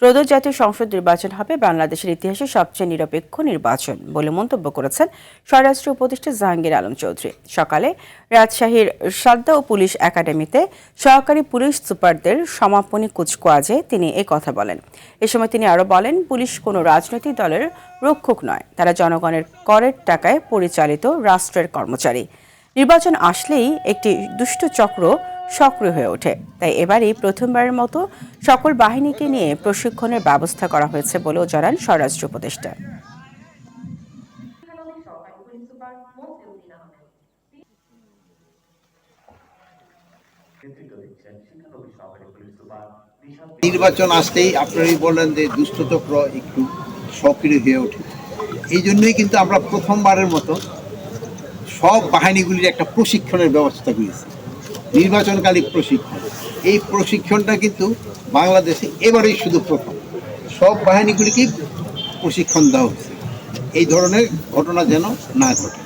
ত্রয়োদশ জাতীয় সংসদ নির্বাচন হবে বাংলাদেশের ইতিহাসে সবচেয়ে নিরপেক্ষ নির্বাচন বলে মন্তব্য করেছেন স্বরাষ্ট্র উপদেষ্টা জাহাঙ্গীর আলম চৌধুরী। সকালে রাজশাহীর সাদ্দা ও পুলিশ একাডেমিতে সহকারী পুলিশ সুপারদের সমাপনী কুচকাওয়াজে তিনি এ কথা বলেন। এ সময় তিনি আরও বলেন, পুলিশ কোনো রাজনৈতিক দলের রক্ষক নয়, তারা জনগণের করের টাকায় পরিচালিত রাষ্ট্রের কর্মচারী। নির্বাচন আসলেই একটি দুষ্ট চক্র সক্রিয় হয়ে ওঠে, তাই এবারই প্রথমবারের মতো সকল বাহিনীকে নিয়ে প্রশিক্ষণের ব্যবস্থা করা হয়েছে বলেও জানান স্বরাষ্ট্র উপদেষ্টা। নির্বাচন আসতেই আপনারাই বললেন যে দুষ্টচক্র একটু সক্রিয় হয়ে ওঠে, এই জন্যই কিন্তু আমরা প্রথমবারের মতো সব বাহিনীগুলির একটা প্রশিক্ষণের ব্যবস্থা করেছি, নির্বাচনকালীন প্রশিক্ষণ। এই প্রশিক্ষণটা কিন্তু বাংলাদেশে এবারেই শুধু প্রথম, সব বাহিনীগুলিকেই প্রশিক্ষণ দেওয়া হচ্ছে এই ধরনের ঘটনা যেন না ঘটে।